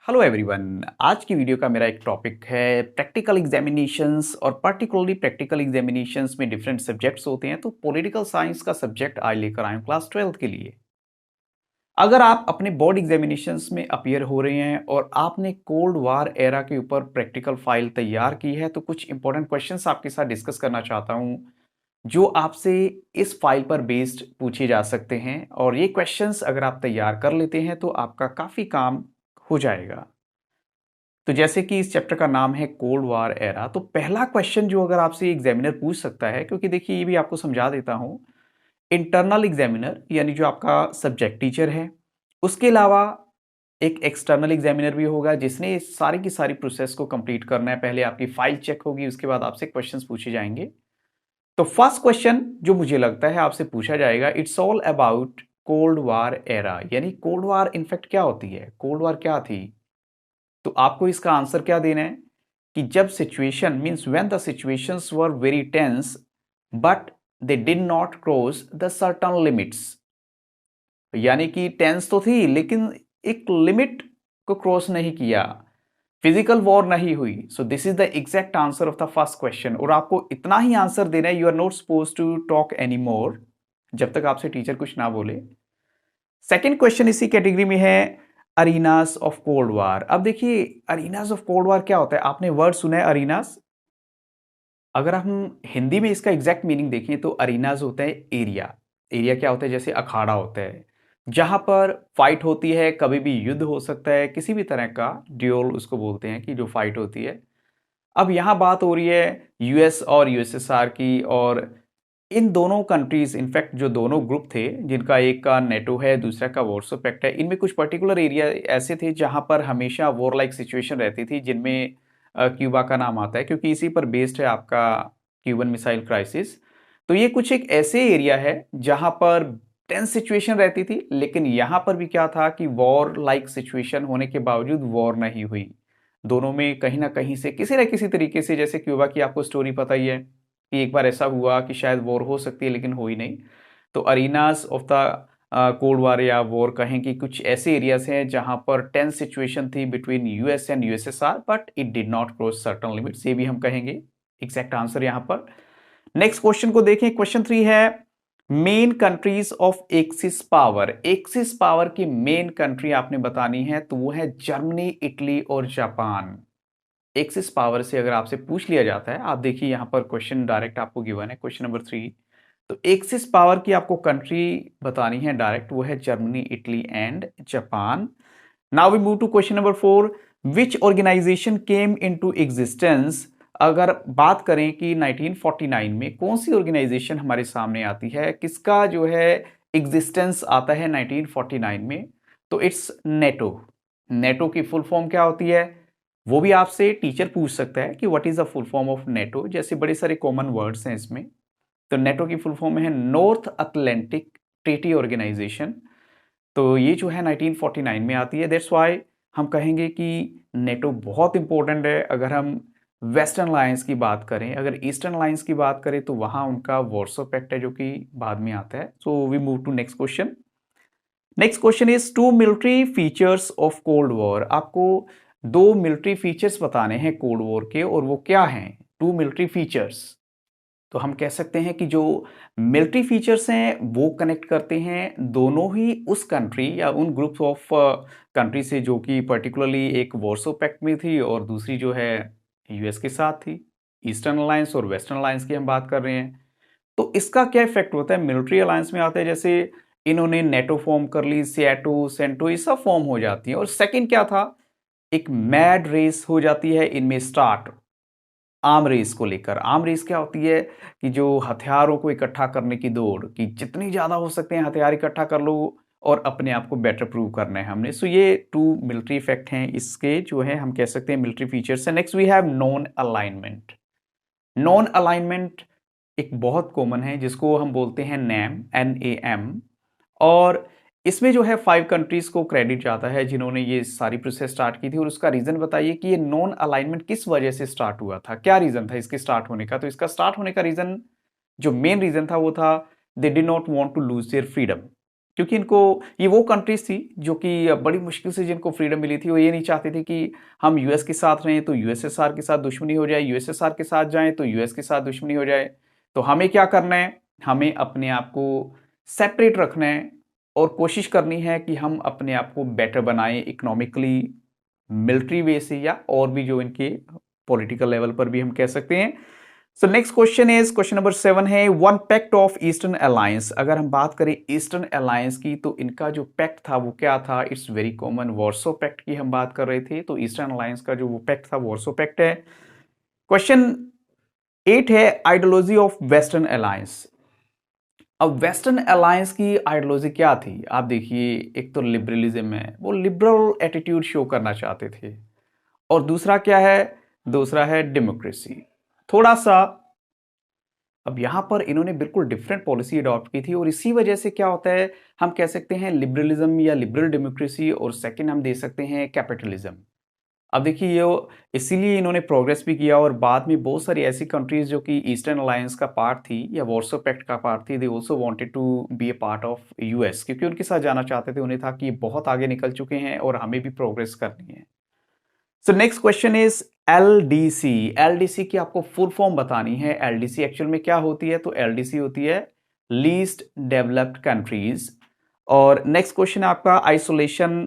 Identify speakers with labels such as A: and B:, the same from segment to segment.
A: Hello everyone. आज की video का मेरा एक टॉपिक है प्रैक्टिकल एग्जामिनेशंस और पर्टिकुलरली प्रैक्टिकल एग्जामिनेशंस में डिफरेंट सब्जेक्ट्स होते हैं। तो पॉलिटिकल साइंस का सब्जेक्ट आज लेकर आया हूं क्लास 12th के लिए। अगर आप अपने बोर्ड एग्जामिनेशंस में अपीयर हो रहे हैं और आपने कोल्ड वार एरा के ऊपर प्रैक्टिकल फाइल तैयार की है तो कुछ इंपॉर्टेंट क्वेश्चंस आपके साथ डिस्कस करना चाहता हूं जो आपसे इस फाइल पर बेस्ड पूछे जा सकते हैं। और ये क्वेश्चंस अगर आप तैयार कर लेते हैं तो आपका काफ़ी काम हो जाएगा। तो जैसे कि इस चैप्टर का नाम है कोल्ड वार एरा, तो पहला क्वेश्चन जो अगर आपसे एग्जामिनर पूछ सकता है, क्योंकि देखिए ये भी आपको समझा देता हूं, इंटरनल एग्जामिनर यानी जो आपका सब्जेक्ट टीचर है, उसके अलावा एक एक्सटर्नल एग्जामिनर भी होगा जिसने इस सारी की सारी प्रोसेस को कंप्लीट करना है। पहले आपकी फाइल चेक होगी, उसके बाद आपसे क्वेश्चंस पूछे जाएंगे। तो फर्स्ट क्वेश्चन जो मुझे लगता है आपसे पूछा जाएगा, it's all about cold war era, यानी कोल्ड वार इनफैक्ट क्या होती है, कोल्ड वार क्या थी। तो आपको इसका आंसर क्या देना है कि जब situation means when the situations were very tense but they did not cross the certain limits, यानी कि टेंस तो थी लेकिन एक लिमिट को क्रॉस नहीं किया, फिजिकल वॉर नहीं हुई। So this is the exact answer of the first question. और आपको इतना ही आंसर देना है, you are not suppose to talk any more जब तक आपसे टीचर कुछ ना बोले। सेकेंड क्वेश्चन इसी कैटेगरी में है, अरीनास ऑफ कोल्ड वार। अब देखिए अरीनास ऑफ कोल्ड वार क्या होता है, आपने वर्ड सुना है अरीनास। अगर हम हिंदी में इसका एग्जैक्ट मीनिंग देखें तो अरीनास होता है एरिया। एरिया क्या होता है, जैसे अखाड़ा होता है जहां पर फाइट होती है, कभी भी युद्ध हो सकता है, किसी भी तरह का ड्यूल उसको बोलते हैं कि जो फाइट होती है। अब यहां बात हो रही है यूएस और यूएसएसआर की, और इन दोनों कंट्रीज इनफैक्ट जो दोनों ग्रुप थे जिनका एक का नेटो है दूसरा का वॉर्सो पैक्ट है, इनमें कुछ पर्टिकुलर एरिया ऐसे थे जहां पर हमेशा वॉर लाइक सिचुएशन रहती थी, जिनमें क्यूबा का नाम आता है क्योंकि इसी पर बेस्ड है आपका क्यूबन मिसाइल क्राइसिस। तो ये कुछ एक ऐसे एरिया है जहां पर टेंस सिचुएशन रहती थी, लेकिन यहां पर भी क्या था कि वॉर लाइक सिचुएशन होने के बावजूद वॉर नहीं हुई। दोनों में कहीं ना कहीं से किसी न किसी तरीके से, जैसे क्यूबा की आपको स्टोरी पता ही है कि एक बार ऐसा हुआ कि शायद वॉर हो सकती है लेकिन हुई नहीं। तो अरीनास ऑफ द कोल्ड वार या वॉर कहें कि कुछ ऐसे एरियाज हैं जहां पर टेंस सिचुएशन थी between US and USSR but it did not cross certain limits, ये भी हम कहेंगे एग्जैक्ट आंसर यहां पर। नेक्स्ट क्वेश्चन को देखें, क्वेश्चन 3 है main countries of axis power. Axis power की मेन कंट्री आपने बतानी है, तो वो है जर्मनी, इटली और जापान। एक्सिस पावर से अगर आपसे पूछ लिया जाता है, आप देखिए यहां पर क्वेश्चन डायरेक्ट आपको गिवन है, क्वेश्चन नंबर 3। तो एक्सिस पावर की आपको कंट्री बतानी है डायरेक्ट, वो है Germany, Italy and Japan. Now we move to question number 4, which organization came into existence. अगर बात करें कि 1949 में कौन सी ऑर्गेनाइजेशन हमारे सामने आती है, किसका जो है एग्जिस्टेंस आता है 1949 में, तो इट्स नेटो। नेटो की फुल फॉर्म क्या होती है, वो भी आपसे टीचर पूछ सकता है कि what is the full form of NATO, जैसे बड़े सारे कॉमन वर्ड्स हैं इसमें। तो नेटो की फुल फॉर्म है नॉर्थ अटलांटिक ट्रीटी ऑर्गेनाइजेशन। तो ये जो है 1949 में आती है, दैट्स वाई हम कहेंगे कि नेटो बहुत इंपॉर्टेंट है। अगर हम वेस्टर्न अलायंस की बात करें, अगर ईस्टर्न अलायंस की बात करें तो वहां उनका वॉर्सो पैक्ट है जो कि बाद में आता है। So we move to next question. Next question is to military features of cold war. आपको दो मिलिट्री फीचर्स बताने हैं कोल्ड वॉर के, और वो क्या हैं टू मिलिट्री फीचर्स। तो हम कह सकते हैं कि जो मिलिट्री फीचर्स हैं वो कनेक्ट करते हैं दोनों ही उस कंट्री या उन ग्रुप ऑफ कंट्री से जो कि पर्टिकुलरली एक वॉर्सो पैक्ट में थी और दूसरी जो है यूएस के साथ थी। ईस्टर्न अलायंस और वेस्टर्न अलायंस की हम बात कर रहे हैं। तो इसका क्या इफेक्ट होता है, मिलिट्री अलायंस में आता है, जैसे इन्होंने नेटो फॉर्म कर ली, सियाटो सेंटो ये सब फॉर्म हो जाती है। और सेकंड क्या था, एक मैड रेस हो जाती है इनमें स्टार्ट, आर्म रेस को लेकर। आर्म रेस क्या होती है कि जो हथियारों को इकट्ठा करने की दौड़, कि जितनी ज्यादा हो सकते हैं हथियार इकट्ठा कर लो और अपने आप को बेटर प्रूव करना है हमने। सो ये टू मिलिट्री इफेक्ट हैं इसके, जो है हम कह सकते हैं मिलिट्री फीचर्स है। Next we have non alignment. Non alignment एक बहुत कॉमन है जिसको हम बोलते हैं नैम, NAM। और इसमें जो है 5 कंट्रीज को क्रेडिट जाता है जिन्होंने ये सारी प्रोसेस स्टार्ट की थी। और उसका रीजन बताइए कि ये नॉन अलाइनमेंट किस वजह से स्टार्ट हुआ था, क्या रीजन था इसके स्टार्ट होने का। तो इसका स्टार्ट होने का रीजन, जो मेन रीजन था वो था, they did not want to lose their freedom. क्योंकि इनको ये वो कंट्रीज थी जो कि बड़ी मुश्किल से जिनको फ्रीडम मिली थी, वो ये नहीं चाहते थे कि हम यूएस के साथ रहें तो यूएसएसआर के साथ दुश्मनी हो जाए, यूएसएसआर के साथ जाएं तो यूएस के साथ दुश्मनी हो जाए। तो हमें क्या करना है, हमें अपने आप को सेपरेट रखना है और कोशिश करनी है कि हम अपने आप को बेटर बनाएं इकोनॉमिकली, मिलिट्री वे से, या और भी जो इनके पॉलिटिकल लेवल पर भी हम कह सकते हैं। So next question is question number 7 है one pact of eastern alliance. अगर हम बात करें ईस्टर्न अलायंस की तो इनका जो पैक्ट था वो क्या था? It's very common, Warsaw pact की हम बात कर रहे थे। तो ईस्टर्न अलायंस का जो वो पैक्ट था वॉर्सो पैक्ट है। क्वेश्चन 8 है आइडियोलॉजी ऑफ वेस्टर्न अलायंस। अब वेस्टर्न अलायंस की आइडियोलॉजी क्या थी? आप देखिए, एक तो लिबरलिज्म है, वो लिबरल एटीट्यूड शो करना चाहते थे, और दूसरा क्या है? दूसरा है डेमोक्रेसी। थोड़ा सा अब यहां पर इन्होंने बिल्कुल डिफरेंट पॉलिसी अडॉप्ट की थी, और इसी वजह से क्या होता है, हम कह सकते हैं लिबरलिज्म या लिबरल डेमोक्रेसी, और सेकंड हम दे सकते हैं कैपिटलिज्म। अब देखिए ये इसीलिए इन्होंने प्रोग्रेस भी किया, और बाद में बहुत सारी ऐसी कंट्रीज जो कि ईस्टर्न अलायंस का पार्ट थी या वॉर्सो पैक्ट का पार्ट थी, they also wanted to be a part of US, क्योंकि उनके साथ जाना चाहते थे। उन्हें था कि ये बहुत आगे निकल चुके हैं और हमें भी प्रोग्रेस करनी है। सो next question is LDC. LDC की आपको फुल फॉर्म बतानी है। एलडीसी एक्चुअल में क्या होती है? तो एलडीसी होती है लीस्ट डेवलप्ड कंट्रीज। और नेक्स्ट क्वेश्चन है आपका isolation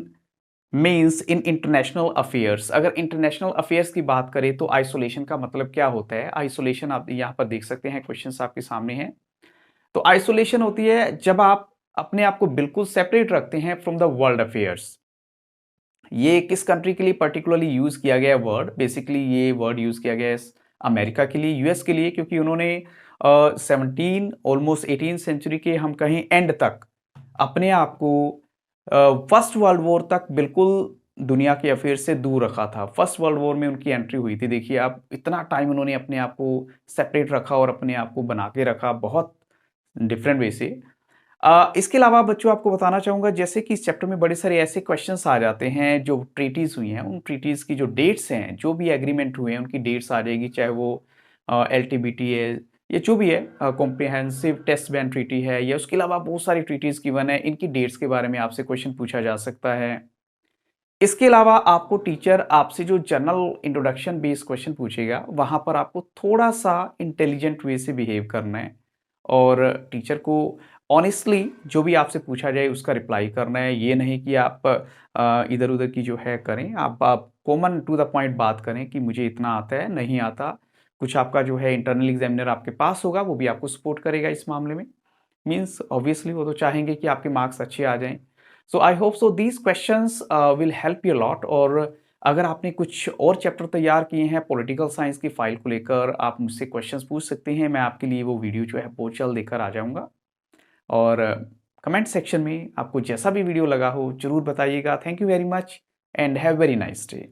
A: means in international affairs. अगर इंटरनेशनल अफेयर्स की बात करें तो आइसोलेशन का मतलब क्या होता है? आइसोलेशन आप यहां पर देख सकते हैं, क्वेश्चन आपके सामने हैं। तो आइसोलेशन होती है जब आप अपने आप को बिल्कुल सेपरेट रखते हैं फ्रॉम द वर्ल्ड अफेयर्स। ये किस कंट्री के लिए पर्टिकुलरली यूज किया गया वर्ड? बेसिकली ये वर्ड यूज किया गया है अमेरिका के लिए, यूएस के लिए, क्योंकि उन्होंने 17 ऑलमोस्ट 18 सेंचुरी के हम कहें एंड तक अपने आप को फर्स्ट वर्ल्ड वॉर तक बिल्कुल दुनिया के अफेयर से दूर रखा था। फर्स्ट वर्ल्ड वॉर में उनकी एंट्री हुई थी। देखिए आप, इतना टाइम उन्होंने अपने आप को सेपरेट रखा और अपने आप को बना के रखा बहुत डिफरेंट वे से। इसके अलावा बच्चों आपको बताना चाहूंगा, जैसे कि इस चैप्टर में बड़े सारे ऐसे क्वेश्चंस आ जाते हैं जो ट्रीटीज हुई हैं, उन ट्रीटीज की जो डेट्स हैं, जो भी एग्रीमेंट हुए हैं उनकी डेट्स आ जाएगी, चाहे वो एलटीबीटी है या जो भी है, कॉम्प्रिहेंसिव टेस्ट बैन ट्रीटी है, या उसके अलावा बहुत सारी ट्रीटीज गिवन है, इनकी डेट्स के बारे में आपसे क्वेश्चन पूछा जा सकता है। इसके अलावा आपको टीचर आपसे जो जनरल इंट्रोडक्शन बेस्ड क्वेश्चन पूछेगा, वहां पर आपको थोड़ा सा इंटेलिजेंट वे से बिहेव करना है, और टीचर को ऑनेस्टली जो भी आपसे पूछा जाए उसका रिप्लाई करना है। ये नहीं कि आप इधर उधर की जो है करें, आप कॉमन टू द पॉइंट बात करें कि मुझे इतना आता है, नहीं आता। कुछ आपका जो है इंटरनल एग्जामिनर आपके पास होगा, वो भी आपको सपोर्ट करेगा इस मामले में। मीन्स ऑब्वियसली वो तो चाहेंगे कि आपके मार्क्स अच्छे आ जाएं। So I hope so these questions will help you lot. और अगर आपने कुछ और चैप्टर तैयार किए हैं पॉलिटिकल साइंस की फाइल को लेकर, आप मुझसे क्वेश्चंस पूछ सकते हैं। मैं आपके लिए वो वीडियो जो है बहुत जल्द लेकर आ जाऊंगा। और कमेंट सेक्शन में आपको जैसा भी वीडियो लगा हो जरूर बताइएगा। Thank you very much and have very nice day.